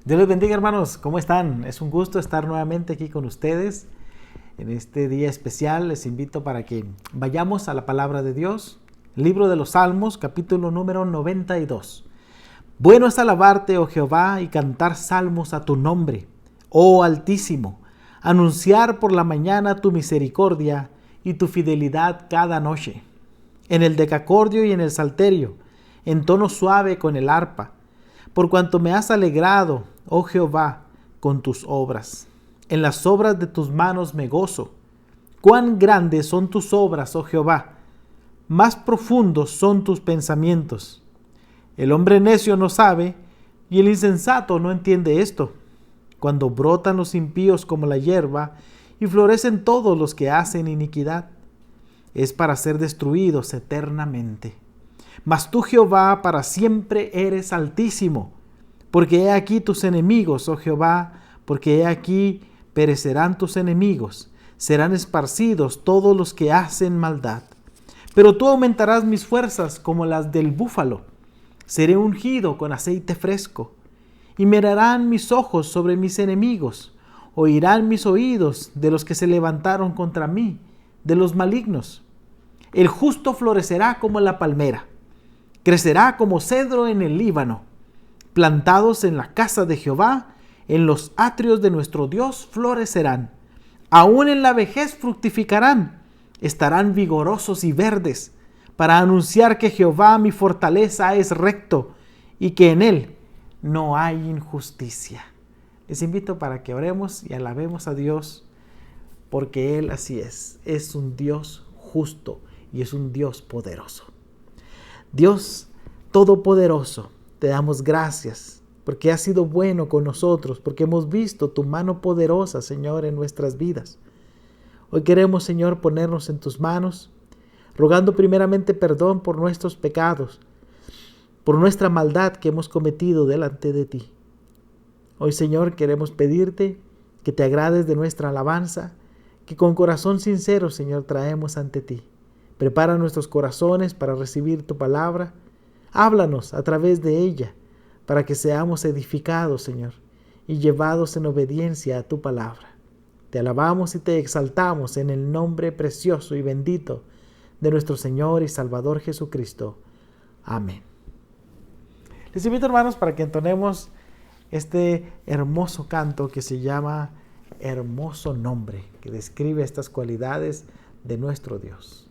Dios les bendiga, hermanos. ¿Cómo están? Es un gusto estar nuevamente aquí con ustedes. En este día especial les invito para que vayamos a la palabra de Dios. Libro de los Salmos, capítulo número 92. Bueno es alabarte, oh Jehová, y cantar salmos a tu nombre, oh Altísimo. Anunciar por la mañana tu misericordia y tu fidelidad cada noche. En el decacordio y en el salterio, en tono suave con el arpa. Por cuanto me has alegrado, oh Jehová, con tus obras. En las obras de tus manos me gozo. Cuán grandes son tus obras, oh Jehová. Más profundos son tus pensamientos. El hombre necio no sabe, y el insensato no entiende esto. Cuando brotan los impíos como la hierba, y florecen todos los que hacen iniquidad, es para ser destruidos eternamente. Mas tú, Jehová, para siempre eres altísimo, porque he aquí tus enemigos, oh Jehová, porque he aquí perecerán tus enemigos, serán esparcidos todos los que hacen maldad. Pero tú aumentarás mis fuerzas como las del búfalo, seré ungido con aceite fresco, y mirarán mis ojos sobre mis enemigos, oirán mis oídos de los que se levantaron contra mí, de los malignos. El justo florecerá como la palmera, crecerá como cedro en el Líbano. Plantados en la casa de Jehová, en los atrios de nuestro Dios florecerán. Aún en la vejez fructificarán, estarán vigorosos y verdes, para anunciar que Jehová mi fortaleza es recto y que en él no hay injusticia. Les invito para que oremos y alabemos a Dios, porque Él así es un Dios justo y es un Dios poderoso. Dios Todopoderoso, te damos gracias porque has sido bueno con nosotros, porque hemos visto tu mano poderosa, Señor, en nuestras vidas. Hoy queremos, Señor, ponernos en tus manos, rogando primeramente perdón por nuestros pecados, por nuestra maldad que hemos cometido delante de ti. Hoy, Señor, queremos pedirte que te agrades de nuestra alabanza, que con corazón sincero, Señor, traemos ante ti. Prepara nuestros corazones para recibir tu palabra. Háblanos a través de ella, para que seamos edificados, Señor, y llevados en obediencia a tu palabra. Te alabamos y te exaltamos en el nombre precioso y bendito de nuestro Señor y Salvador Jesucristo. Amén. Les invito, hermanos, para que entonemos este hermoso canto que se llama Hermoso Nombre, que describe estas cualidades de nuestro Dios.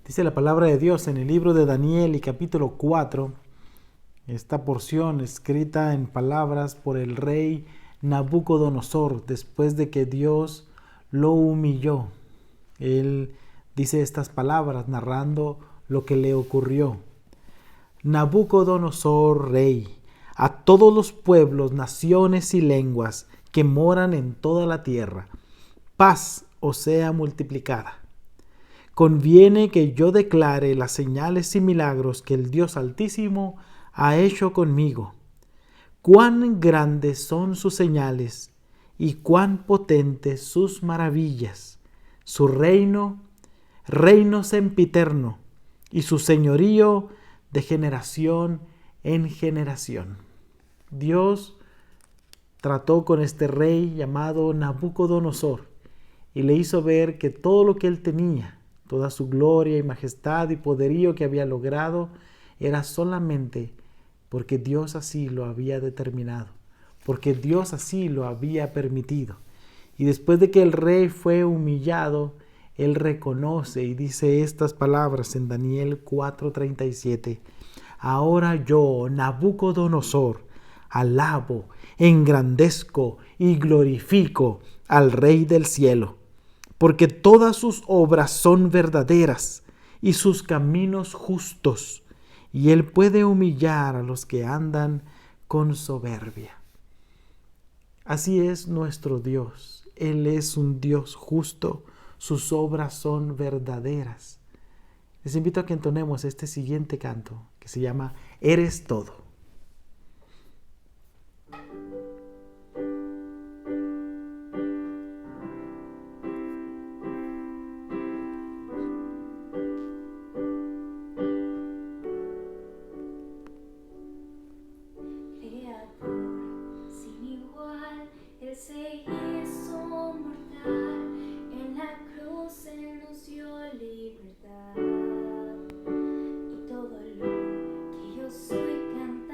Dice la palabra de Dios en el libro de Daniel y capítulo 4, esta porción escrita en palabras por el rey Nabucodonosor después de que Dios lo humilló. Él dice estas palabras narrando lo que le ocurrió. Nabucodonosor, rey, a todos los pueblos, naciones y lenguas que moran en toda la tierra, paz os sea multiplicada. Conviene que yo declare las señales y milagros que el Dios Altísimo ha hecho conmigo. Cuán grandes son sus señales y cuán potentes sus maravillas. Su reino sempiterno, y su señorío de generación en generación. Dios trató con este rey llamado Nabucodonosor y le hizo ver que todo lo que él tenía, toda su gloria y majestad y poderío que había logrado, era solamente porque Dios así lo había determinado, porque Dios así lo había permitido. Y después de que el rey fue humillado, él reconoce y dice estas palabras en Daniel 4:37. Ahora yo, Nabucodonosor, alabo, engrandezco y glorifico al Rey del cielo, porque todas sus obras son verdaderas y sus caminos justos, y él puede humillar a los que andan con soberbia. Así es nuestro Dios. Él es un Dios justo, sus obras son verdaderas. Les invito a que entonemos este siguiente canto que se llama Eres todo. Libertad, y todo lo que yo soy cantaré.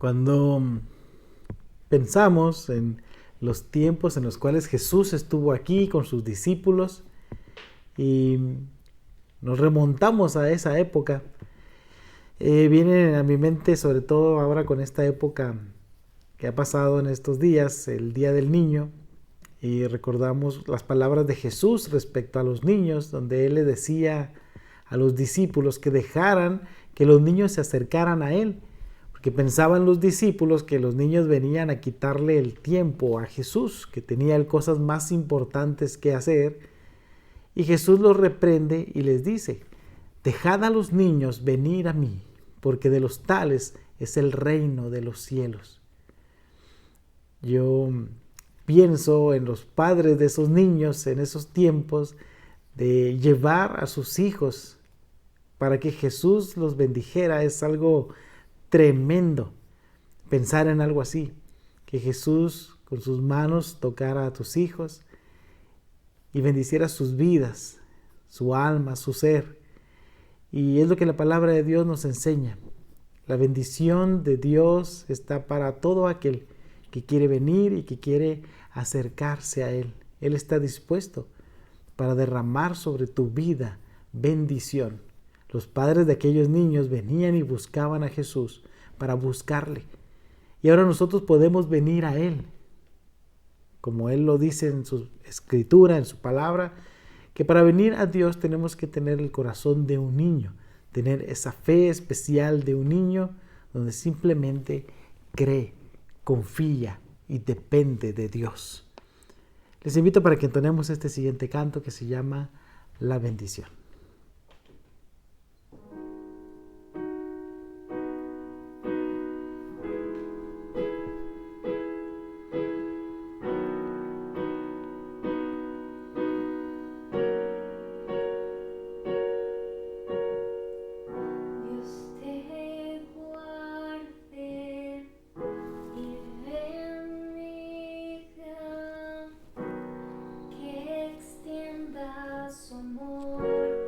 Cuando pensamos en los tiempos en los cuales Jesús estuvo aquí con sus discípulos y nos remontamos a esa época, viene a mi mente, sobre todo ahora con esta época que ha pasado en estos días, el Día del Niño, y recordamos las palabras de Jesús respecto a los niños, donde Él le decía a los discípulos que dejaran que los niños se acercaran a Él, porque pensaban los discípulos que los niños venían a quitarle el tiempo a Jesús, que tenía Él cosas más importantes que hacer, y Jesús los reprende y les dice: dejad a los niños venir a mí, porque de los tales es el reino de los cielos. Yo pienso en los padres de esos niños en esos tiempos, de llevar a sus hijos para que Jesús los bendijera. Es algo tremendo pensar en algo así, que Jesús con sus manos tocara a tus hijos y bendiciera sus vidas, su alma, su ser. Y es lo que la palabra de Dios nos enseña. La bendición de Dios está para todo aquel que quiere venir y que quiere acercarse a Él. Él está dispuesto para derramar sobre tu vida bendición. Los padres de aquellos niños venían y buscaban a Jesús para buscarle. Y ahora nosotros podemos venir a Él, como Él lo dice en su escritura, en su palabra, que para venir a Dios tenemos que tener el corazón de un niño, tener esa fe especial de un niño donde simplemente cree, confía y depende de Dios. Les invito para que entonemos este siguiente canto que se llama La Bendición. Su amor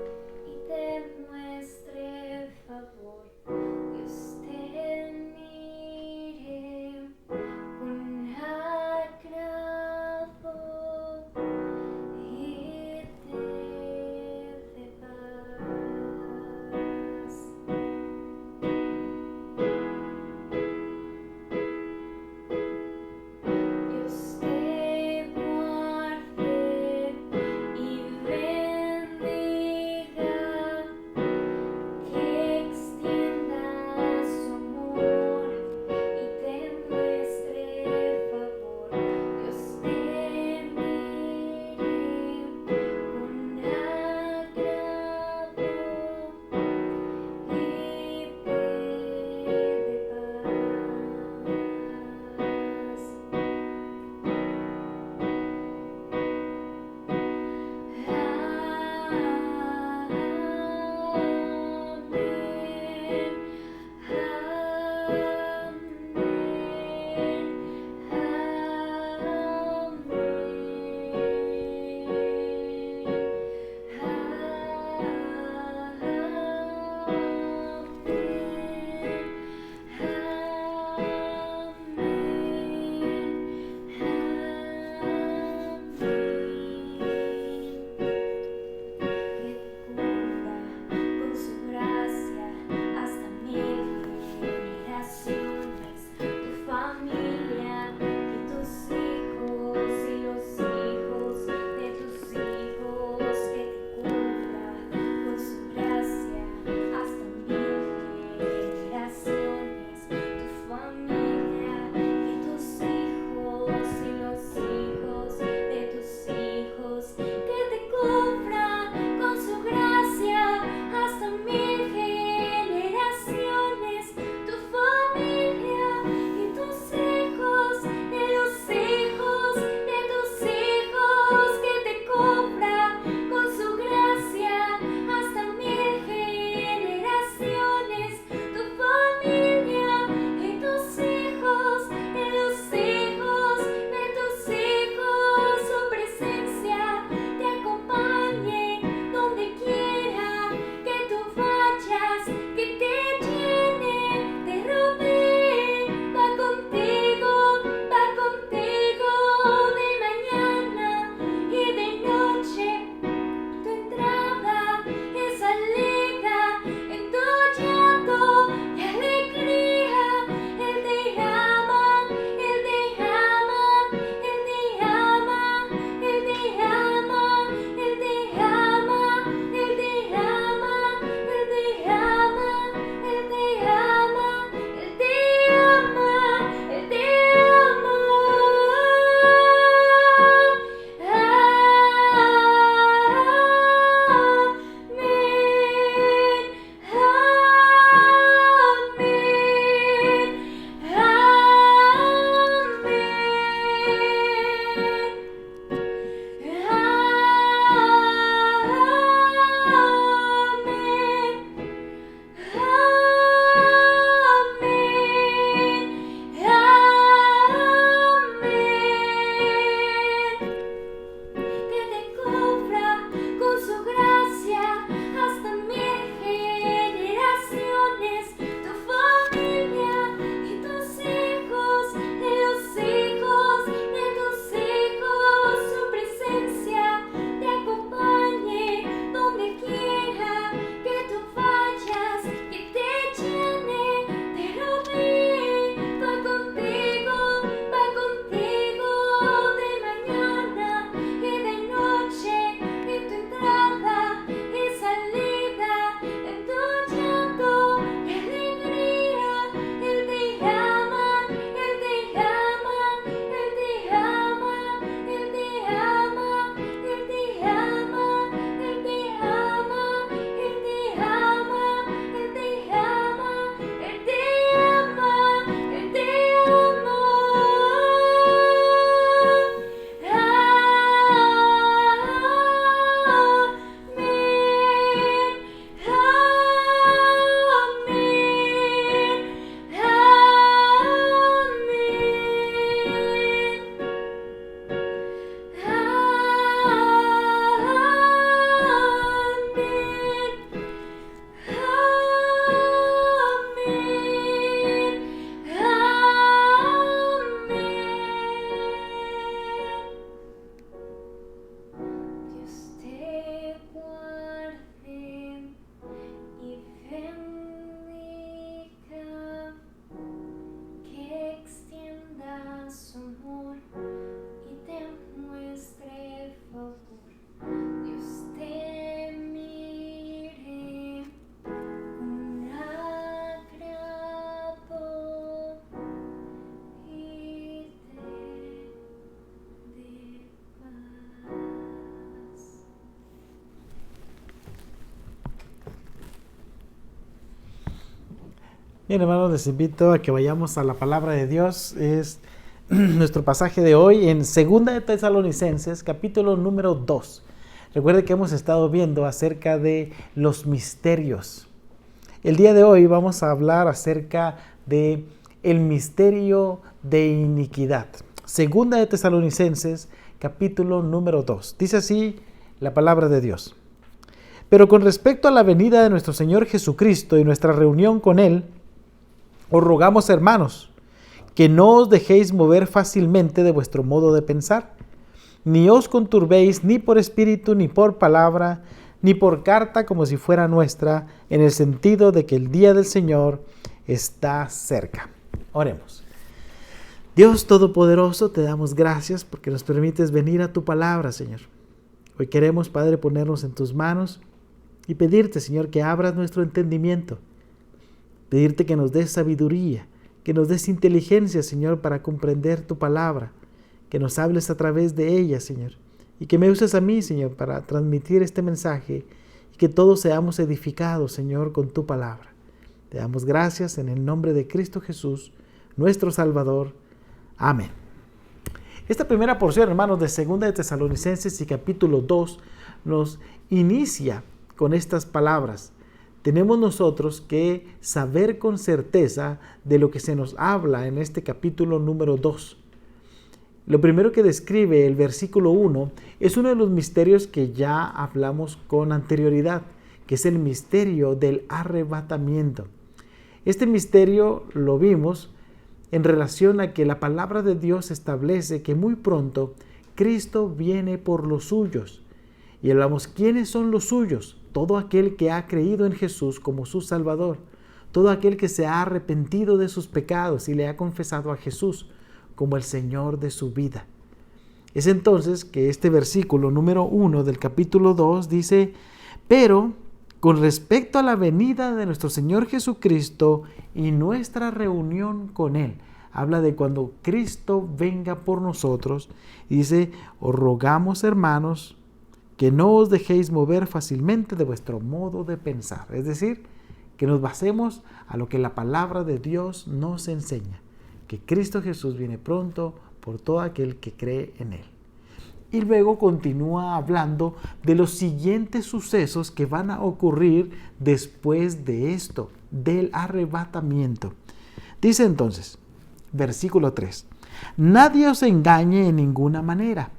Bien, hermanos, les invito a que vayamos a la palabra de Dios. Es nuestro pasaje de hoy en 2 de Tesalonicenses, capítulo número 2. Recuerde que hemos estado viendo acerca de los misterios. El día de hoy vamos a hablar acerca de el misterio de iniquidad. 2 de Tesalonicenses, capítulo número 2. Dice así la palabra de Dios. Pero con respecto a la venida de nuestro Señor Jesucristo y nuestra reunión con Él, os rogamos, hermanos, que no os dejéis mover fácilmente de vuestro modo de pensar, ni os conturbéis ni por espíritu, ni por palabra, ni por carta como si fuera nuestra, en el sentido de que el día del Señor está cerca. Oremos. Dios Todopoderoso, te damos gracias porque nos permites venir a tu palabra, Señor. Hoy queremos, Padre, ponernos en tus manos y pedirte, Señor, que abras nuestro entendimiento. Pedirte que nos des sabiduría, que nos des inteligencia, Señor, para comprender tu palabra, que nos hables a través de ella, Señor, y que me uses a mí, Señor, para transmitir este mensaje y que todos seamos edificados, Señor, con tu palabra. Te damos gracias en el nombre de Cristo Jesús, nuestro Salvador. Amén. Esta primera porción, hermanos, de 2 de Tesalonicenses y capítulo 2 nos inicia con estas palabras. Tenemos nosotros que saber con certeza de lo que se nos habla en este capítulo número 2. Lo primero que describe el versículo 1 es uno de los misterios que ya hablamos con anterioridad, que es el misterio del arrebatamiento. Este misterio lo vimos en relación a que la palabra de Dios establece que muy pronto Cristo viene por los suyos. Y hablamos, ¿quiénes son los suyos? Todo aquel que ha creído en Jesús como su Salvador, todo aquel que se ha arrepentido de sus pecados y le ha confesado a Jesús como el Señor de su vida. Es entonces que este versículo número 1 del capítulo 2 dice, pero con respecto a la venida de nuestro Señor Jesucristo y nuestra reunión con Él, habla de cuando Cristo venga por nosotros, y dice, os rogamos, hermanos, que no os dejéis mover fácilmente de vuestro modo de pensar. Es decir, que nos basemos a lo que la palabra de Dios nos enseña, que Cristo Jesús viene pronto por todo aquel que cree en Él. Y luego continúa hablando de los siguientes sucesos que van a ocurrir después de esto, del arrebatamiento. Dice entonces, versículo 3, nadie os engañe en ninguna manera,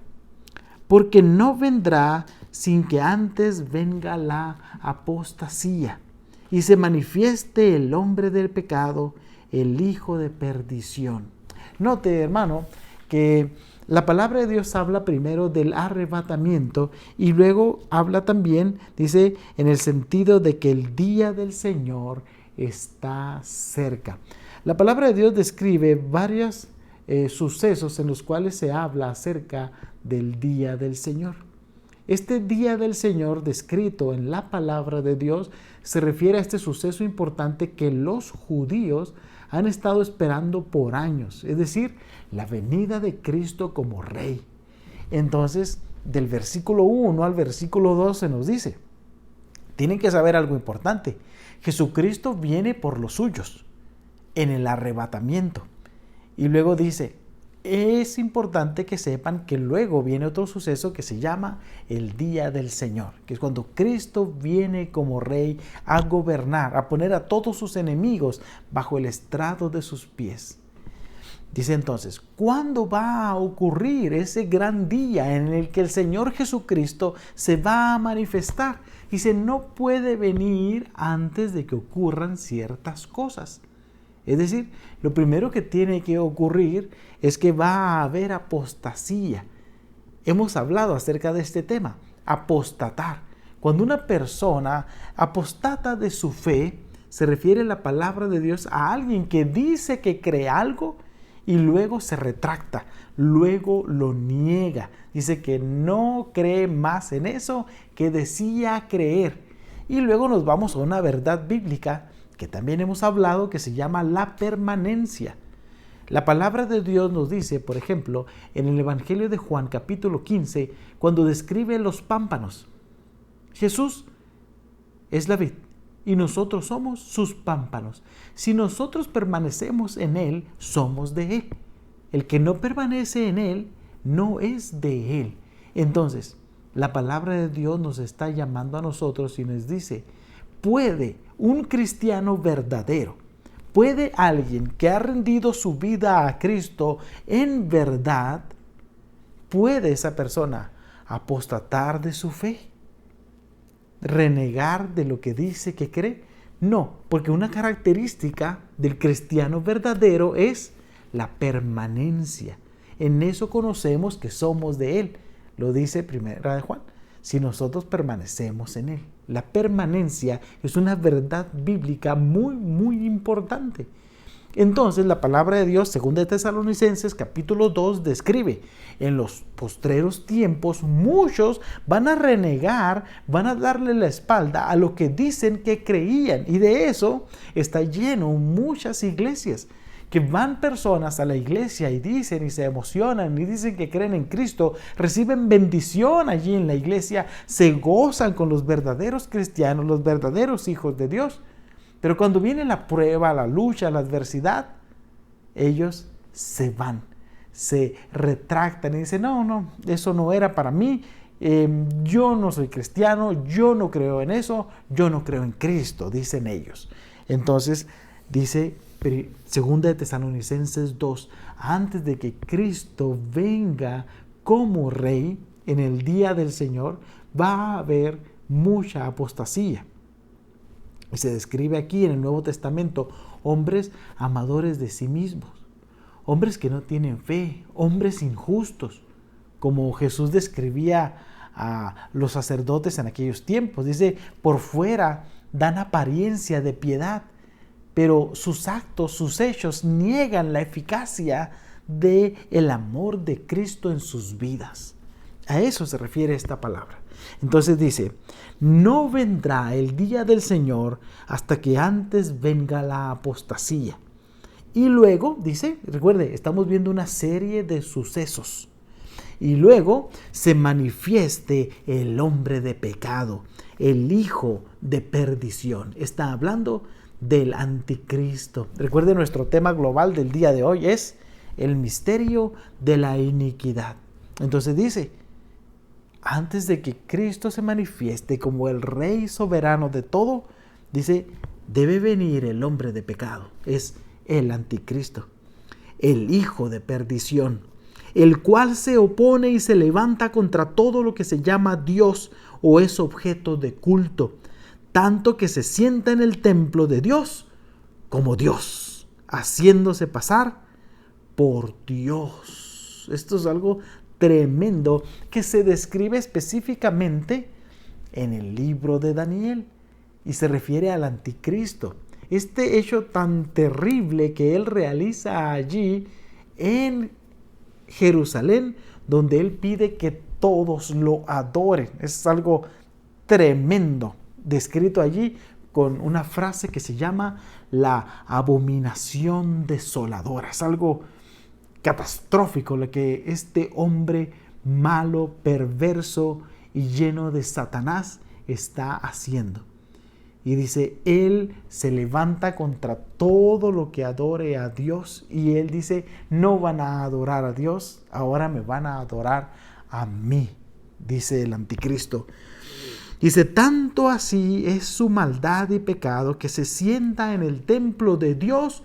porque no vendrá sin que antes venga la apostasía y se manifieste el hombre del pecado, el hijo de perdición. Note, hermano, que la palabra de Dios habla primero del arrebatamiento y luego habla también, dice, en el sentido de que el día del Señor está cerca. La palabra de Dios describe varios sucesos en los cuales se habla acerca del día del Señor. Este día del Señor descrito en la palabra de Dios se refiere a este suceso importante que los judíos han estado esperando por años, es decir, la venida de Cristo como Rey. Entonces, del versículo 1 al versículo 2 se nos dice, tienen que saber algo importante, Jesucristo viene por los suyos en el arrebatamiento. Y luego dice, es importante que sepan que luego viene otro suceso que se llama el día del Señor, que es cuando Cristo viene como Rey a gobernar, a poner a todos sus enemigos bajo el estrado de sus pies. Dice entonces, ¿cuándo va a ocurrir ese gran día en el que el Señor Jesucristo se va a manifestar? Dice, no puede venir antes de que ocurran ciertas cosas. Es decir, lo primero que tiene que ocurrir es que va a haber apostasía. Hemos hablado acerca de este tema, apostatar. Cuando una persona apostata de su fe, se refiere la palabra de Dios a alguien que dice que cree algo y luego se retracta, luego lo niega. Dice que no cree más en eso que decía creer. Y luego nos vamos a una verdad bíblica que también hemos hablado, que se llama la permanencia. La palabra de Dios nos dice, por ejemplo, en el Evangelio de Juan, capítulo 15, cuando describe los pámpanos. Jesús es la vid y nosotros somos sus pámpanos. Si nosotros permanecemos en Él, somos de Él. El que no permanece en Él, no es de Él. Entonces, la palabra de Dios nos está llamando a nosotros y nos dice, ¿puede un cristiano verdadero, puede alguien que ha rendido su vida a Cristo en verdad, puede esa persona apostatar de su fe? ¿Renegar de lo que dice que cree? No, porque una característica del cristiano verdadero es la permanencia. En eso conocemos que somos de Él. Lo dice Primera de Juan. Si nosotros permanecemos en Él. La permanencia es una verdad bíblica muy, muy importante. Entonces la palabra de Dios, según de Tesalonicenses capítulo 2, describe, en los postreros tiempos muchos van a renegar, van a darle la espalda a lo que dicen que creían. Y de eso está lleno muchas iglesias, que van personas a la iglesia y dicen y se emocionan y dicen que creen en Cristo, reciben bendición allí en la iglesia, se gozan con los verdaderos cristianos, los verdaderos hijos de Dios. Pero cuando viene la prueba, la lucha, la adversidad, ellos se van, se retractan y dicen, no, eso no era para mí, yo no soy cristiano, yo no creo en eso, yo no creo en Cristo, dicen ellos. Entonces dice Segunda de Tesalonicenses 2, antes de que Cristo venga como Rey en el día del Señor, va a haber mucha apostasía. Y se describe aquí en el Nuevo Testamento hombres amadores de sí mismos, hombres que no tienen fe, hombres injustos, como Jesús describía a los sacerdotes en aquellos tiempos. Dice, por fuera dan apariencia de piedad, pero sus actos, sus hechos niegan la eficacia del amor de Cristo en sus vidas. A eso se refiere esta palabra. Entonces dice, no vendrá el día del Señor hasta que antes venga la apostasía. Y luego, dice, recuerde, estamos viendo una serie de sucesos. Y luego se manifieste el hombre de pecado, el hijo de perdición. Está hablando del anticristo. Recuerde, nuestro tema global del día de hoy es el misterio de la iniquidad. Entonces dice, antes de que Cristo se manifieste como el Rey soberano de todo, dice, debe venir el hombre de pecado. Es el anticristo, el hijo de perdición, el cual se opone y se levanta contra todo lo que se llama Dios o es objeto de culto, tanto que se sienta en el templo de Dios como Dios, haciéndose pasar por Dios. Esto es algo tremendo que se describe específicamente en el libro de Daniel y se refiere al anticristo. Este hecho tan terrible que él realiza allí en Jerusalén, donde él pide que todos lo adoren. Es algo tremendo, descrito allí con una frase que se llama la abominación desoladora. Es algo catastrófico lo que este hombre malo, perverso y lleno de Satanás está haciendo. Y dice, él se levanta contra todo lo que adore a Dios. Y él dice, no van a adorar a Dios, ahora me van a adorar a mí, dice el anticristo. Dice, tanto así es su maldad y pecado que se sienta en el templo de Dios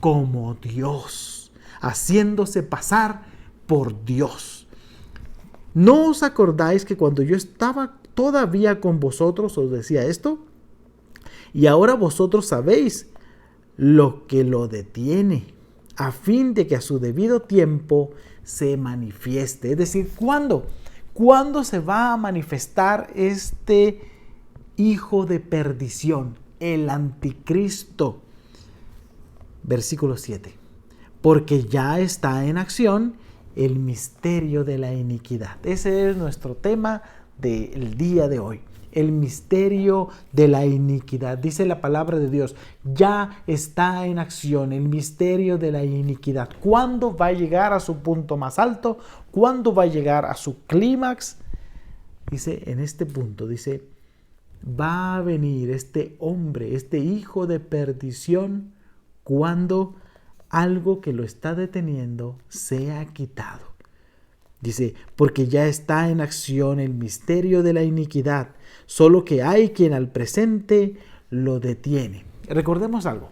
como Dios, haciéndose pasar por Dios. ¿No os acordáis que cuando yo estaba todavía con vosotros os decía esto? Y ahora vosotros sabéis lo que lo detiene, a fin de que a su debido tiempo se manifieste. Es decir, ¿cuándo? ¿Cuándo se va a manifestar este hijo de perdición, el anticristo? Versículo 7. Porque ya está en acción el misterio de la iniquidad. Ese es nuestro tema del día de hoy. El misterio de la iniquidad. Dice la palabra de Dios, ya está en acción el misterio de la iniquidad. ¿Cuándo va a llegar a su punto más alto? ¿Cuándo va a llegar a su clímax? Dice en este punto, dice, va a venir este hombre, este hijo de perdición, cuando algo que lo está deteniendo sea quitado. Dice, porque ya está en acción el misterio de la iniquidad, solo que hay quien al presente lo detiene. Recordemos algo.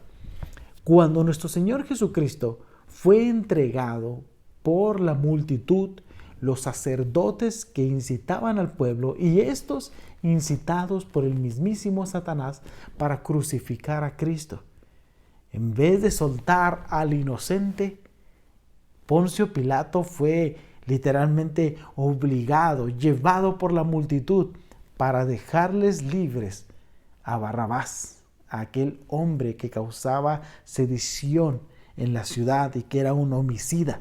Cuando nuestro Señor Jesucristo fue entregado por la multitud, los sacerdotes que incitaban al pueblo y estos incitados por el mismísimo Satanás para crucificar a Cristo, en vez de soltar al inocente, Poncio Pilato fue literalmente obligado, llevado por la multitud para dejarles libres a Barrabás, a aquel hombre que causaba sedición en la ciudad y que era un homicida.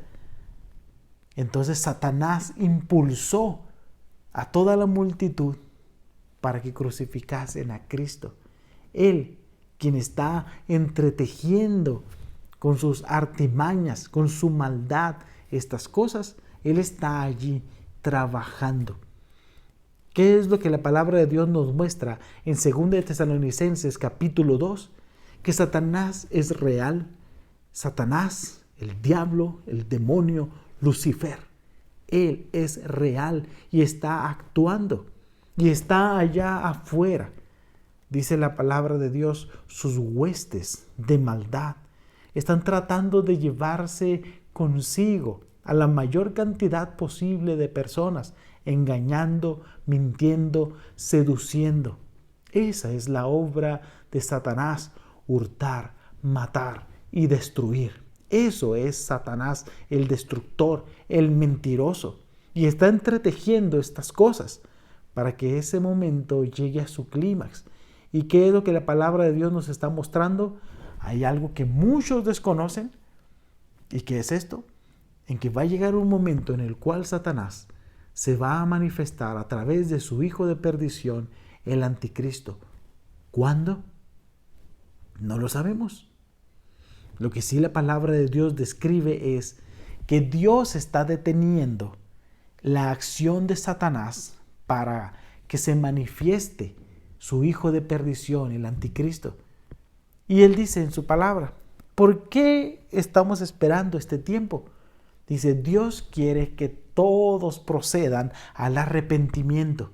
Entonces Satanás impulsó a toda la multitud para que crucificasen a Cristo. Él, quien está entretejiendo con sus artimañas, con su maldad, estas cosas, Él está allí trabajando. ¿Qué es lo que la palabra de Dios nos muestra en 2 de Tesalonicenses capítulo 2? Que Satanás es real. Satanás, el diablo, el demonio, Lucifer, él es real y está actuando y está allá afuera. Dice la palabra de Dios, sus huestes de maldad están tratando de llevarse consigo a la mayor cantidad posible de personas, engañando, mintiendo, seduciendo. Esa es la obra de Satanás, hurtar, matar y destruir. Eso es Satanás, el destructor, el mentiroso. Y está entretejiendo estas cosas para que ese momento llegue a su clímax. ¿Y qué es lo que la palabra de Dios nos está mostrando? Hay algo que muchos desconocen. ¿Y qué es esto? En que va a llegar un momento en el cual Satanás se va a manifestar a través de su hijo de perdición, el anticristo. ¿Cuándo? No lo sabemos. Lo que sí la palabra de Dios describe es que Dios está deteniendo la acción de Satanás para que se manifieste su hijo de perdición, el anticristo. Y Él dice en su palabra, ¿por qué estamos esperando este tiempo? Dice, Dios quiere que todos procedan al arrepentimiento.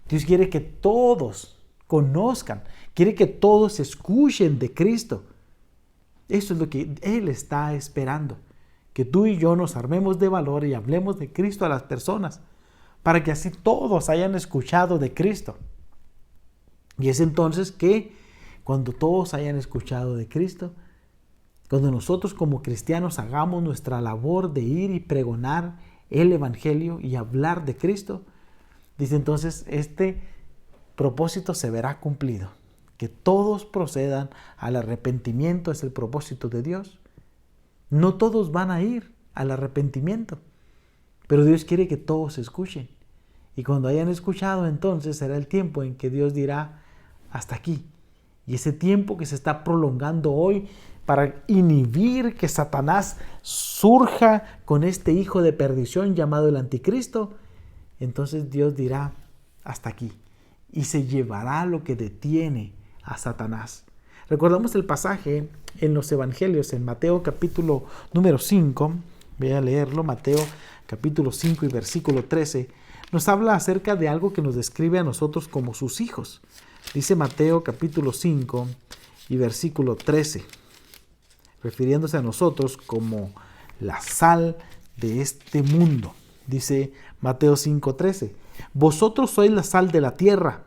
Dios quiere que todos conozcan, quiere que todos escuchen de Cristo. Eso es lo que Él está esperando, que tú y yo nos armemos de valor y hablemos de Cristo a las personas, para que así todos hayan escuchado de Cristo. Y es entonces que cuando todos hayan escuchado de Cristo, cuando nosotros como cristianos hagamos nuestra labor de ir y pregonar el Evangelio y hablar de Cristo, dice entonces este propósito se verá cumplido. Que todos procedan al arrepentimiento es el propósito de Dios. No todos van a ir al arrepentimiento, pero Dios quiere que todos escuchen. Y cuando hayan escuchado, entonces será el tiempo en que Dios dirá, hasta aquí. Y ese tiempo que se está prolongando hoy para inhibir que Satanás surja con este hijo de perdición llamado el anticristo, entonces Dios dirá, hasta aquí. Y se llevará lo que detiene a Satanás. Recordamos el pasaje en los evangelios, en Mateo capítulo número 5, voy a leerlo, Mateo capítulo 5 y versículo 13, nos habla acerca de algo que nos describe a nosotros como sus hijos. Dice Mateo capítulo 5 y versículo 13, refiriéndose a nosotros como la sal de este mundo. Dice Mateo 5:13, vosotros sois la sal de la tierra,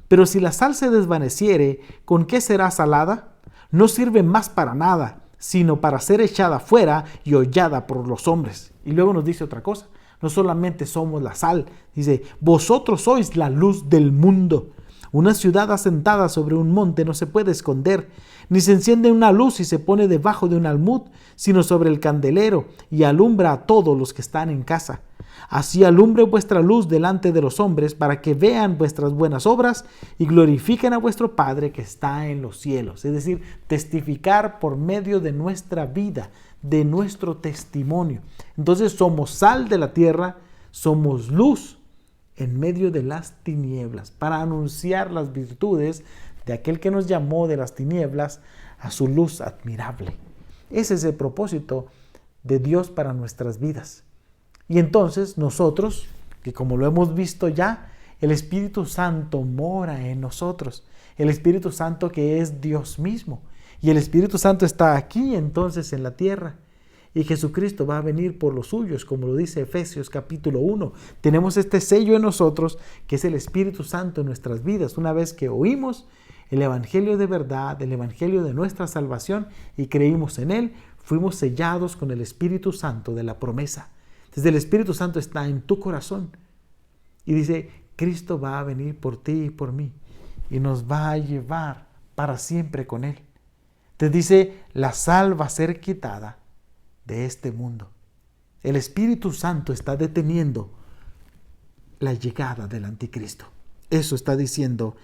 pero si la sal se desvaneciere, ¿con qué será salada? No sirve más para nada, sino para ser echada fuera y hollada por los hombres. Y luego nos dice otra cosa, no solamente somos la sal, dice, vosotros sois la luz del mundo. Una ciudad asentada sobre un monte no se puede esconder, ni se enciende una luz y se pone debajo de un almud, sino sobre el candelero y alumbra a todos los que están en casa. Así alumbre vuestra luz delante de los hombres para que vean vuestras buenas obras y glorifiquen a vuestro Padre que está en los cielos. Es decir, testificar por medio de nuestra vida, de nuestro testimonio. Entonces somos sal de la tierra, somos luz en medio de las tinieblas, para anunciar las virtudes de aquel que nos llamó de las tinieblas a su luz admirable. Ese es el propósito de Dios para nuestras vidas. Y entonces nosotros, que como lo hemos visto ya, el Espíritu Santo mora en nosotros. El Espíritu Santo que es Dios mismo. Y el Espíritu Santo está aquí entonces en la tierra. Y Jesucristo va a venir por los suyos, como lo dice Efesios capítulo 1. Tenemos este sello en nosotros, que es el Espíritu Santo en nuestras vidas. Una vez que oímos el Evangelio de verdad, el Evangelio de nuestra salvación, y creímos en él, fuimos sellados con el Espíritu Santo de la promesa. Desde el Espíritu Santo está en tu corazón. Y dice, Cristo va a venir por ti y por mí. Y nos va a llevar para siempre con él. Te dice, la sal va a ser quitada de este mundo. El Espíritu Santo está deteniendo la llegada del anticristo. Eso está diciendo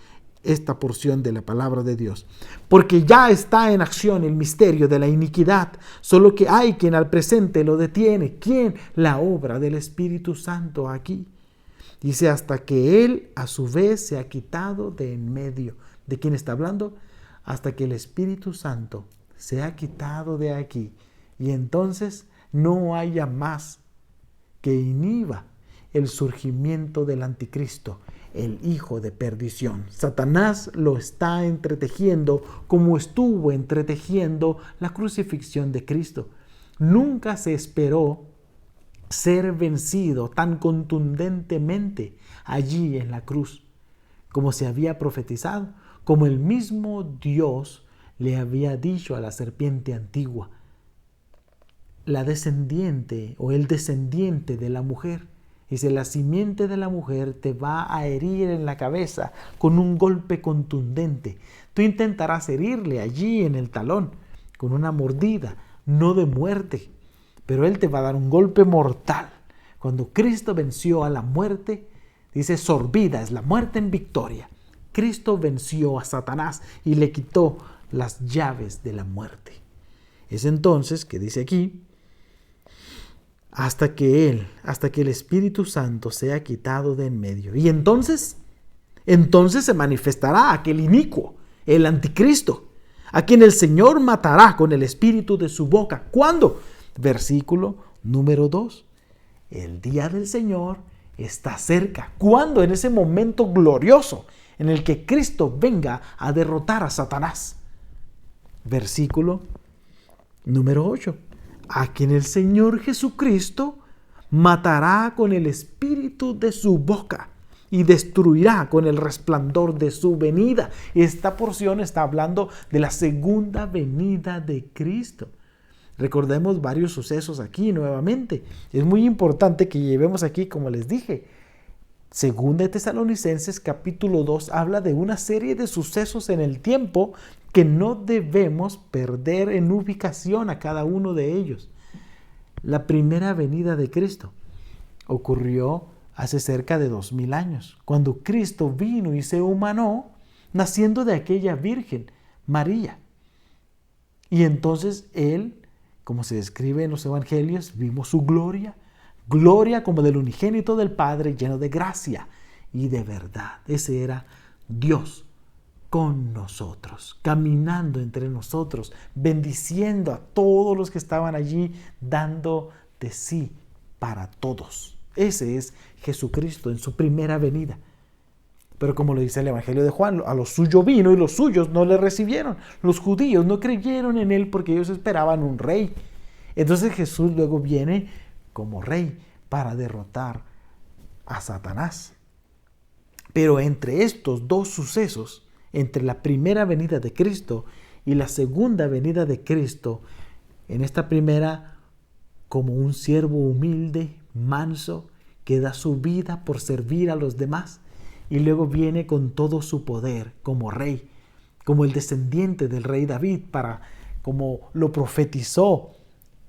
esta porción de la palabra de Dios. Porque ya está en acción el misterio de la iniquidad, solo que hay quien al presente lo detiene. ¿Quién? La obra del Espíritu Santo aquí. Dice, hasta que él a su vez se ha quitado de en medio. ¿De quién está hablando? Hasta que el Espíritu Santo se ha quitado de aquí. Y entonces no haya más que inhiba el surgimiento del anticristo, el hijo de perdición. Satanás lo está entretejiendo como estuvo entretejiendo la crucifixión de Cristo. Nunca se esperó ser vencido tan contundentemente allí en la cruz, como se había profetizado, como el mismo Dios le había dicho a la serpiente antigua. La descendiente o el descendiente de la mujer, dice, la simiente de la mujer te va a herir en la cabeza con un golpe contundente. Tú intentarás herirle allí en el talón con una mordida, no de muerte, pero él te va a dar un golpe mortal. Cuando Cristo venció a la muerte, dice, sorbida es la muerte en victoria. Cristo venció a Satanás y le quitó las llaves de la muerte. Es entonces que dice aquí, hasta que el Espíritu Santo sea quitado de en medio. Y entonces se manifestará aquel inicuo, el anticristo, a quien el Señor matará con el espíritu de su boca. ¿Cuándo? Versículo número 2. El día del Señor está cerca. ¿Cuándo? En ese momento glorioso en el que Cristo venga a derrotar a Satanás. Versículo número 8. A quien el Señor Jesucristo matará con el espíritu de su boca y destruirá con el resplandor de su venida. Esta porción está hablando de la segunda venida de Cristo. Recordemos varios sucesos aquí nuevamente. Es muy importante que llevemos aquí, como les dije, Segunda de Tesalonicenses capítulo 2 habla de una serie de sucesos en el tiempo que no debemos perder en ubicación a cada uno de ellos. La primera venida de Cristo ocurrió hace cerca de 2000 años, cuando Cristo vino y se humanó, naciendo de aquella virgen, María. Y entonces Él, como se describe en los evangelios, vimos su gloria como del unigénito del Padre, lleno de gracia y de verdad. Ese era Dios con nosotros, caminando entre nosotros, bendiciendo a todos los que estaban allí, dando de sí para todos. Ese es Jesucristo en su primera venida. Pero como lo dice el Evangelio de Juan, a los suyos vino y los suyos no le recibieron. Los judíos no creyeron en él porque ellos esperaban un rey. Entonces Jesús luego viene como rey para derrotar a Satanás. Pero entre estos dos sucesos, entre la primera venida de Cristo y la segunda venida de Cristo, en esta primera como un siervo humilde, manso, que da su vida por servir a los demás, y luego viene con todo su poder como rey, como el descendiente del rey David, como lo profetizó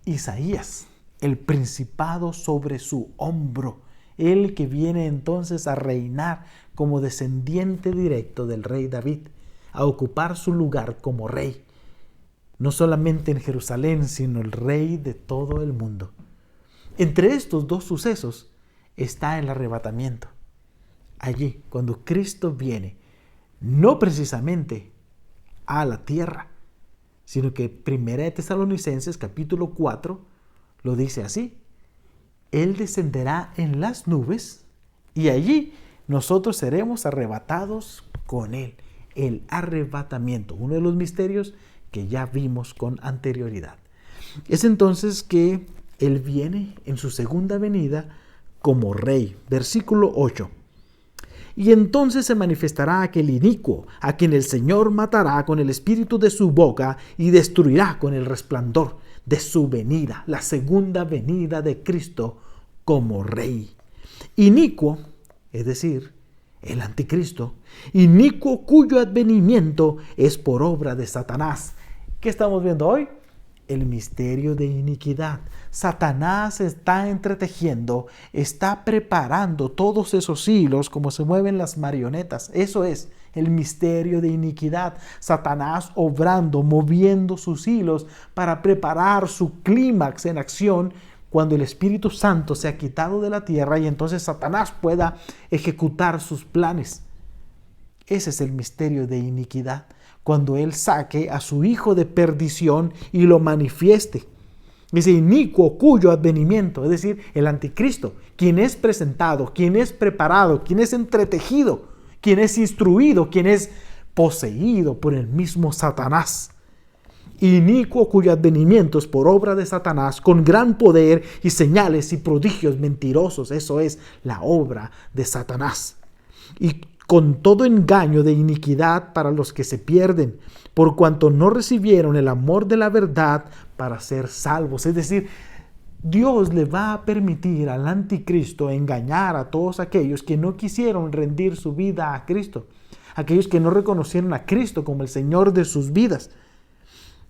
Isaías, el principado sobre su hombro, el que viene entonces a reinar como descendiente directo del rey David, a ocupar su lugar como rey, no solamente en Jerusalén, sino el rey de todo el mundo. Entre estos dos sucesos está el arrebatamiento. allí, cuando Cristo viene, no precisamente a la tierra, sino que Primera de Tesalonicenses capítulo 4 lo dice así: Él descenderá en las nubes y allí nosotros seremos arrebatados con Él. El arrebatamiento, uno de los misterios que ya vimos con anterioridad. Es entonces que Él viene en su segunda venida como Rey. Versículo 8. Y entonces se manifestará aquel inicuo, a quien el Señor matará con el espíritu de su boca y destruirá con el resplandor de su venida, la segunda venida de Cristo como Rey. Inicuo, es decir, el anticristo, inicuo cuyo advenimiento es por obra de Satanás. ¿Qué estamos viendo hoy? El misterio de iniquidad. Satanás está entretejiendo, está preparando todos esos hilos como se mueven las marionetas. Eso es el misterio de iniquidad. Satanás obrando, moviendo sus hilos para preparar su clímax en acción cuando el Espíritu Santo se ha quitado de la tierra y entonces Satanás pueda ejecutar sus planes. Ese es el misterio de iniquidad, cuando Él saque a su hijo de perdición y lo manifieste. Ese inicuo cuyo advenimiento, es decir, el anticristo, quien es presentado, quien es preparado, quien es entretejido, quien es instruido, quien es poseído por el mismo Satanás. Inicuo cuyo advenimiento es por obra de Satanás, con gran poder y señales y prodigios mentirosos. Eso es la obra de Satanás. Y con todo engaño de iniquidad para los que se pierden, por cuanto no recibieron el amor de la verdad para ser salvos. Es decir, Dios le va a permitir al anticristo engañar a todos aquellos que no quisieron rendir su vida a Cristo, aquellos que no reconocieron a Cristo como el Señor de sus vidas.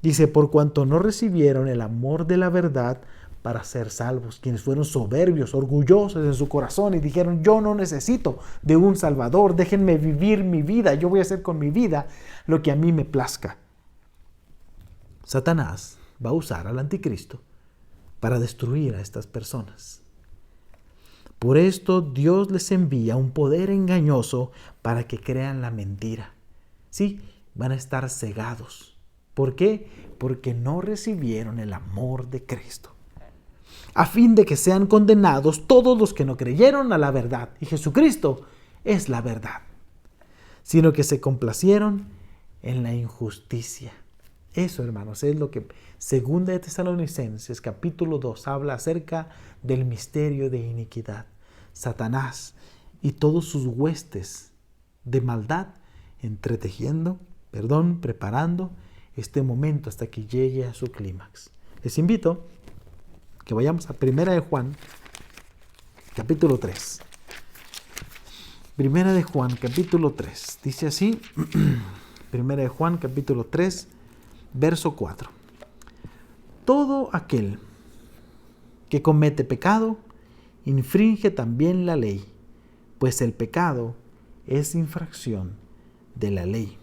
Dice, por cuanto no recibieron el amor de la verdad para ser salvos, quienes fueron soberbios, orgullosos en su corazón y dijeron, yo no necesito de un Salvador, déjenme vivir mi vida, yo voy a hacer con mi vida lo que a mí me plazca. Satanás va a usar al anticristo para destruir a estas personas. Por esto Dios les envía un poder engañoso para que crean la mentira. Sí, van a estar cegados. ¿Por qué? Porque no recibieron el amor de Cristo. A fin de que sean condenados todos los que no creyeron a la verdad. Y Jesucristo es la verdad. Sino que se complacieron en la injusticia. Eso, hermanos, es lo que Segunda de Tesalonicenses capítulo 2 habla acerca del misterio de iniquidad. Satanás y todos sus huestes de maldad preparando este momento hasta que llegue a su clímax. Les invito que vayamos a Primera de Juan, capítulo 3. Primera de Juan, capítulo 3. Dice así, Primera de Juan, capítulo 3, verso 4. Todo aquel que comete pecado, infringe también la ley, pues el pecado es infracción de la ley.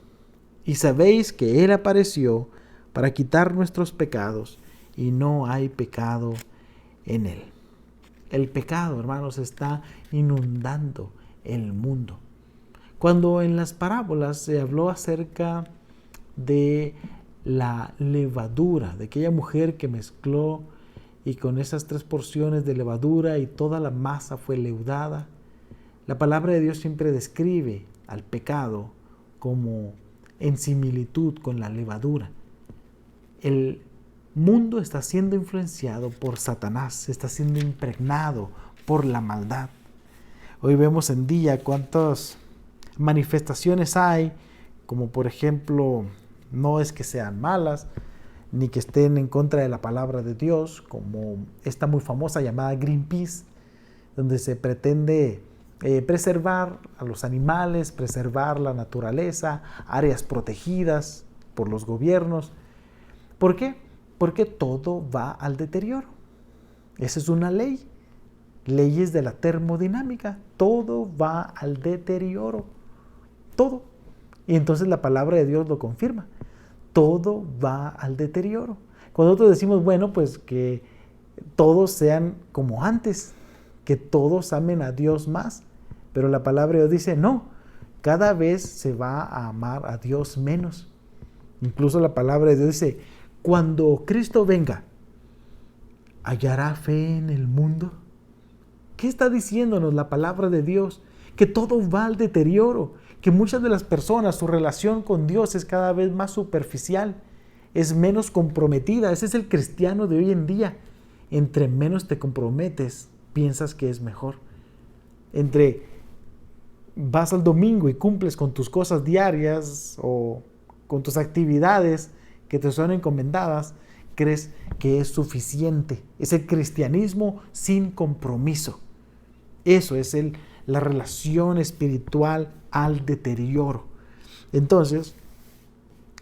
Y sabéis que Él apareció para quitar nuestros pecados, y no hay pecado en Él. El pecado, hermanos, está inundando el mundo. Cuando en las parábolas se habló acerca de la levadura, de aquella mujer que mezcló y con esas 3 porciones de levadura y toda la masa fue leudada, la palabra de Dios siempre describe al pecado como en similitud con la levadura. El mundo está siendo influenciado por Satanás, está siendo impregnado por la maldad. Hoy vemos en día cuántas manifestaciones hay, como por ejemplo, no es que sean malas, ni que estén en contra de la palabra de Dios, como esta muy famosa llamada Greenpeace, donde se pretende preservar a los animales, preservar la naturaleza, áreas protegidas por los gobiernos. ¿Por qué? Porque todo va al deterioro. Esa es una ley. Leyes de la termodinámica. Todo va al deterioro. Todo. Y entonces la palabra de Dios lo confirma. Todo va al deterioro. Cuando nosotros decimos, bueno, pues que todos sean como antes, que todos amen a Dios más. Pero la palabra de Dios dice, no, cada vez se va a amar a Dios menos. Incluso la palabra de Dios dice, cuando Cristo venga, ¿hallará fe en el mundo? ¿Qué está diciéndonos la palabra de Dios? Que todo va al deterioro, que muchas de las personas, su relación con Dios es cada vez más superficial, es menos comprometida. Ese es el cristiano de hoy en día. Entre menos te comprometes, piensas que es mejor. Entre vas al domingo y cumples con tus cosas diarias o con tus actividades que te son encomendadas, crees que es suficiente. Es el cristianismo sin compromiso. Eso es la relación espiritual al deterioro. Entonces,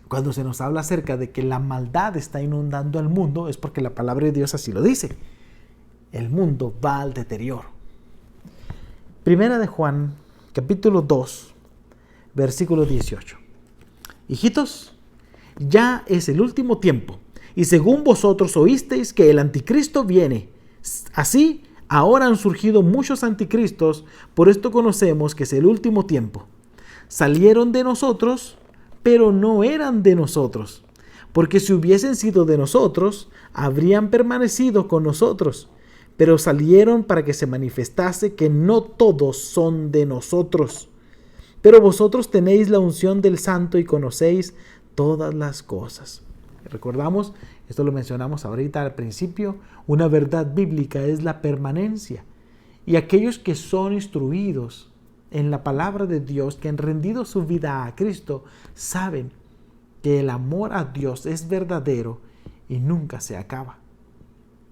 cuando se nos habla acerca de que la maldad está inundando al mundo, es porque la palabra de Dios así lo dice. El mundo va al deterioro. Primera de Juan, capítulo 2, versículo 18. Hijitos, ya es el último tiempo, y según vosotros oísteis que el anticristo viene. Así, ahora han surgido muchos anticristos, por esto conocemos que es el último tiempo. Salieron de nosotros, pero no eran de nosotros, porque si hubiesen sido de nosotros, habrían permanecido con nosotros, pero salieron para que se manifestase que no todos son de nosotros. Pero vosotros tenéis la unción del Santo y conocéis todas las cosas. Recordamos, esto lo mencionamos ahorita al principio, una verdad bíblica es la permanencia. Y aquellos que son instruidos en la palabra de Dios, que han rendido su vida a Cristo, saben que el amor a Dios es verdadero y nunca se acaba.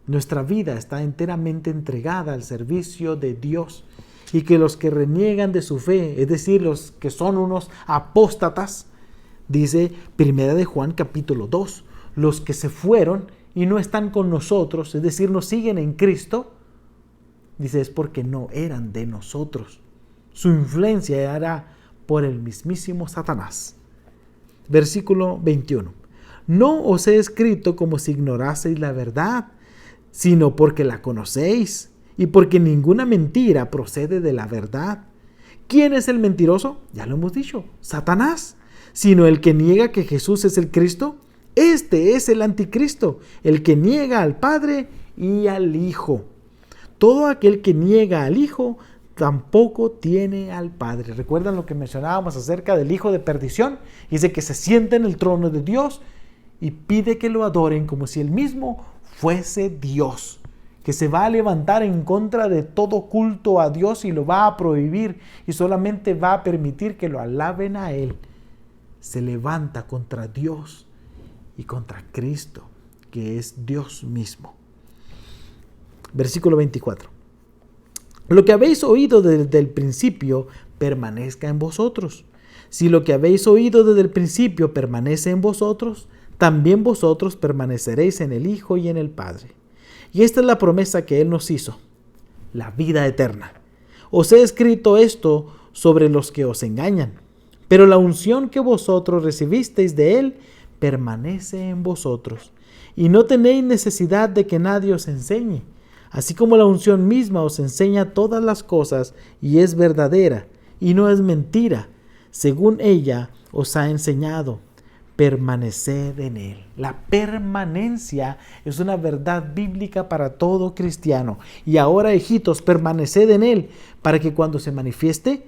Nuestra vida está enteramente entregada al servicio de Dios y que los que reniegan de su fe, es decir, los que son unos apóstatas, dice Primera de Juan capítulo 2, los que se fueron y no están con nosotros, es decir, nos siguen en Cristo, dice es porque no eran de nosotros. Su influencia era por el mismísimo Satanás. Versículo 21. No os he escrito como si ignoraseis la verdad, sino porque la conocéis y porque ninguna mentira procede de la verdad. ¿Quién es el mentiroso? Ya lo hemos dicho, Satanás. Sino el que niega que Jesús es el Cristo. Este es el anticristo, el que niega al Padre y al Hijo. Todo aquel que niega al Hijo tampoco tiene al Padre. ¿Recuerdan lo que mencionábamos acerca del hijo de perdición? Dice que se sienta en el trono de Dios y pide que lo adoren como si él mismo fuese Dios, que se va a levantar en contra de todo culto a Dios y lo va a prohibir y solamente va a permitir que lo alaben a él. Se levanta contra Dios y contra Cristo, que es Dios mismo. Versículo 24. Lo que habéis oído desde el principio permanezca en vosotros. Si lo que habéis oído desde el principio permanece en vosotros, también vosotros permaneceréis en el Hijo y en el Padre. Y esta es la promesa que Él nos hizo, la vida eterna. Os he escrito esto sobre los que os engañan, pero la unción que vosotros recibisteis de Él permanece en vosotros, y no tenéis necesidad de que nadie os enseñe. Así como la unción misma os enseña todas las cosas y es verdadera y no es mentira, según ella os ha enseñado, permaneced en él. La permanencia es una verdad bíblica para todo cristiano. Y ahora, hijitos, permaneced en él para que cuando se manifieste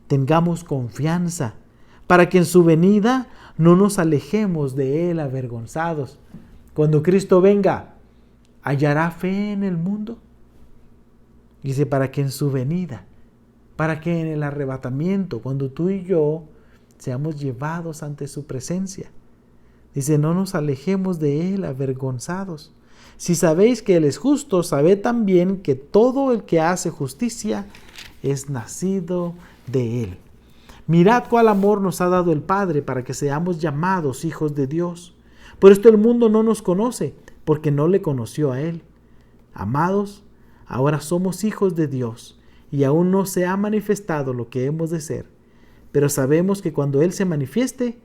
tengamos confianza, para que en su venida no nos alejemos de él avergonzados. Cuando Cristo venga, ¿hallará fe en el mundo? Dice, para que en su venida, para que en el arrebatamiento, cuando tú y yo seamos llevados ante su presencia, dice, no nos alejemos de él avergonzados. Si sabéis que él es justo, sabed también que todo el que hace justicia es nacido de él. Mirad cuál amor nos ha dado el Padre para que seamos llamados hijos de Dios. Por esto el mundo no nos conoce, porque no le conoció a él. Amados, ahora somos hijos de Dios, y aún no se ha manifestado lo que hemos de ser. Pero sabemos que cuando Él se manifieste,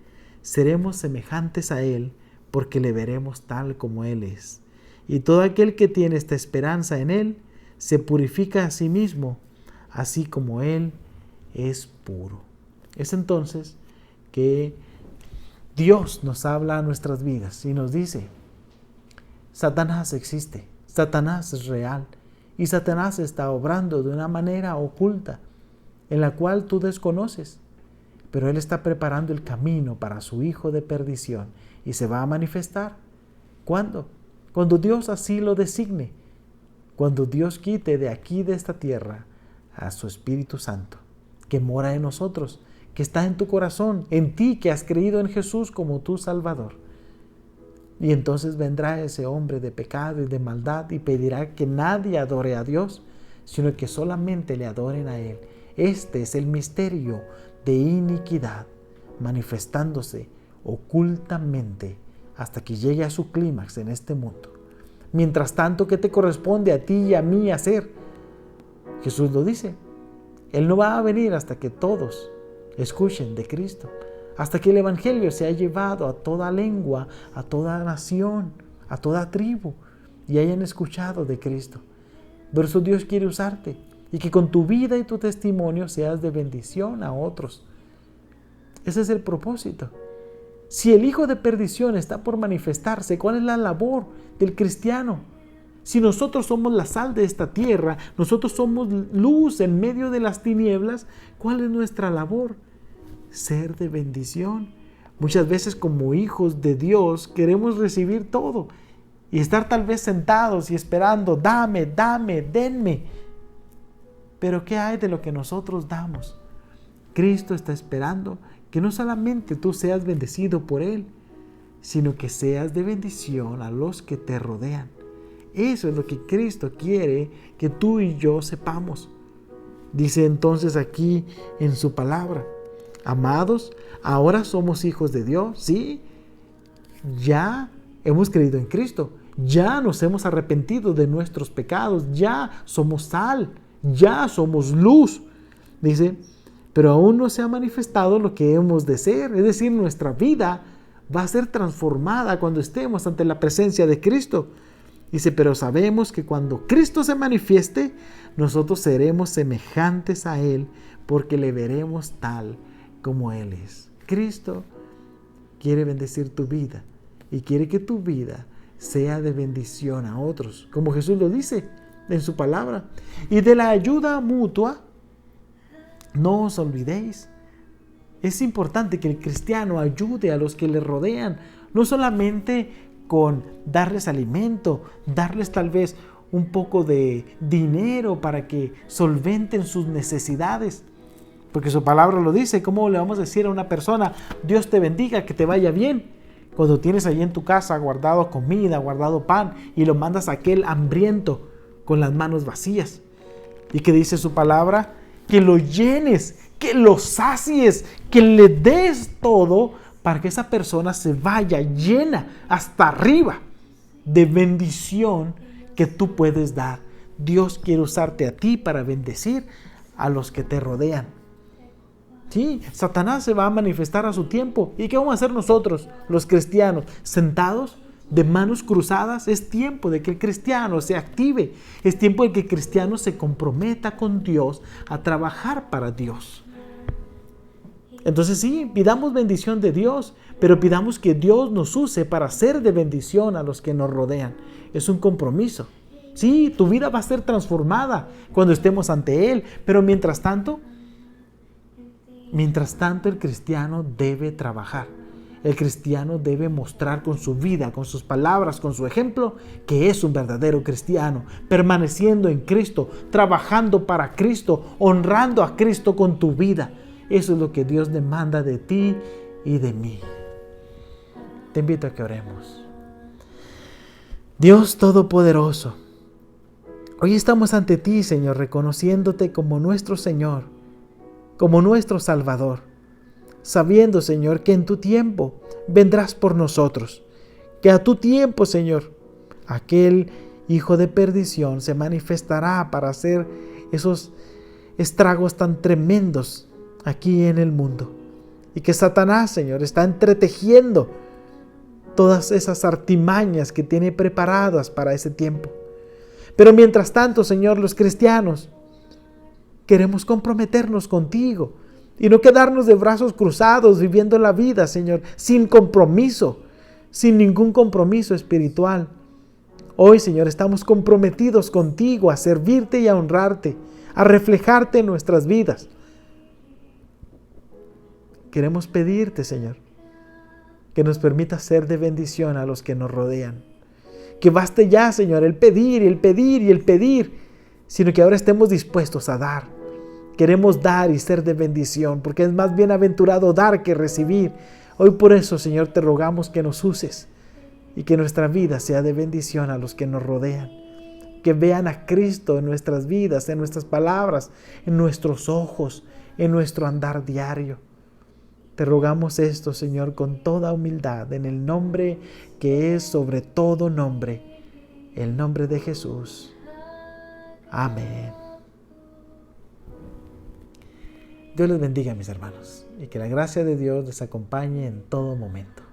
seremos semejantes a Él, porque le veremos tal como Él es. Y todo aquel que tiene esta esperanza en Él, se purifica a sí mismo, así como Él es puro. Es entonces que Dios nos habla a nuestras vidas y nos dice: Satanás existe, Satanás es real y Satanás está obrando de una manera oculta en la cual tú desconoces, pero él está preparando el camino para su hijo de perdición y se va a manifestar. ¿Cuándo? Cuando Dios así lo designe, cuando Dios quite de aquí, de esta tierra, a su Espíritu Santo, que mora en nosotros, que está en tu corazón, en ti que has creído en Jesús como tu Salvador. Y entonces vendrá ese hombre de pecado y de maldad y pedirá que nadie adore a Dios, sino que solamente le adoren a Él. Este es el misterio de iniquidad, manifestándose ocultamente hasta que llegue a su clímax en este mundo. Mientras tanto, ¿qué te corresponde a ti y a mí hacer? Jesús lo dice. Él no va a venir hasta que todos escuchen de Cristo, hasta que el Evangelio se haya llevado a toda lengua, a toda nación, a toda tribu, y hayan escuchado de Cristo. Por eso Dios quiere usarte, y que con tu vida y tu testimonio seas de bendición a otros. Ese es el propósito. Si el hijo de perdición está por manifestarse, ¿cuál es la labor del cristiano? Si nosotros somos la sal de esta tierra, nosotros somos luz en medio de las tinieblas, ¿cuál es nuestra labor? Ser de bendición. Muchas veces como hijos de Dios queremos recibir todo y estar tal vez sentados y esperando: dame, dame, denme. Pero ¿qué hay de lo que nosotros damos? Cristo está esperando que no solamente tú seas bendecido por Él, sino que seas de bendición a los que te rodean. Eso es lo que Cristo quiere que tú y yo sepamos. Dice entonces aquí en su palabra: amados, ahora somos hijos de Dios, ¿sí? Ya hemos creído en Cristo, ya nos hemos arrepentido de nuestros pecados, ya somos sal, ya somos luz. Dice, pero aún no se ha manifestado lo que hemos de ser, es decir, nuestra vida va a ser transformada cuando estemos ante la presencia de Cristo. Dice, pero sabemos que cuando Cristo se manifieste, nosotros seremos semejantes a Él, porque le veremos tal como Él es. Cristo quiere bendecir tu vida y quiere que tu vida sea de bendición a otros, como Jesús lo dice en su palabra. Y de la ayuda mutua, no os olvidéis. Es importante que el cristiano ayude a los que le rodean, no solamente con darles alimento, darles tal vez un poco de dinero para que solventen sus necesidades, porque su palabra lo dice. ¿Cómo le vamos a decir a una persona: Dios te bendiga, que te vaya bien, cuando tienes allí en tu casa guardado comida, guardado pan, y lo mandas a aquel hambriento con las manos vacías? Y que dice su palabra: que lo llenes, que lo sacies, que le des todo, para que esa persona se vaya llena hasta arriba de bendición que tú puedes dar. Dios quiere usarte a ti para bendecir a los que te rodean. Sí, Satanás se va a manifestar a su tiempo. ¿Y qué vamos a hacer nosotros, los cristianos? ¿Sentados de manos cruzadas? Es tiempo de que el cristiano se active. Es tiempo de que el cristiano se comprometa con Dios a trabajar para Dios. Entonces sí, pidamos bendición de Dios, pero pidamos que Dios nos use para ser de bendición a los que nos rodean. Es un compromiso. Sí, tu vida va a ser transformada cuando estemos ante Él, pero mientras tanto el cristiano debe trabajar. El cristiano debe mostrar con su vida, con sus palabras, con su ejemplo, que es un verdadero cristiano, permaneciendo en Cristo, trabajando para Cristo, honrando a Cristo con tu vida. Eso es lo que Dios demanda de ti y de mí. Te invito a que oremos. Dios Todopoderoso, hoy estamos ante ti, Señor, reconociéndote como nuestro Señor, como nuestro Salvador, sabiendo, Señor, que en tu tiempo vendrás por nosotros, que a tu tiempo, Señor, aquel hijo de perdición se manifestará para hacer esos estragos tan tremendos aquí en el mundo, y que Satanás, Señor, está entretejiendo todas esas artimañas que tiene preparadas para ese tiempo. Pero mientras tanto, Señor, los cristianos Queremos comprometernos contigo y no quedarnos de brazos cruzados viviendo la vida, Señor, sin compromiso, sin ningún compromiso espiritual. Hoy, Señor, estamos comprometidos contigo a servirte y a honrarte, a reflejarte en nuestras vidas. Queremos pedirte, Señor, que nos permita ser de bendición a los que nos rodean. Que baste ya, Señor, el pedir y el pedir y el pedir, sino que ahora estemos dispuestos a dar. Queremos dar y ser de bendición, porque es más bienaventurado dar que recibir. Hoy por eso, Señor, te rogamos que nos uses y que nuestra vida sea de bendición a los que nos rodean. Que vean a Cristo en nuestras vidas, en nuestras palabras, en nuestros ojos, en nuestro andar diario. Te rogamos esto, Señor, con toda humildad, en el nombre que es sobre todo nombre, el nombre de Jesús. Amén. Dios les bendiga, mis hermanos, y que la gracia de Dios les acompañe en todo momento.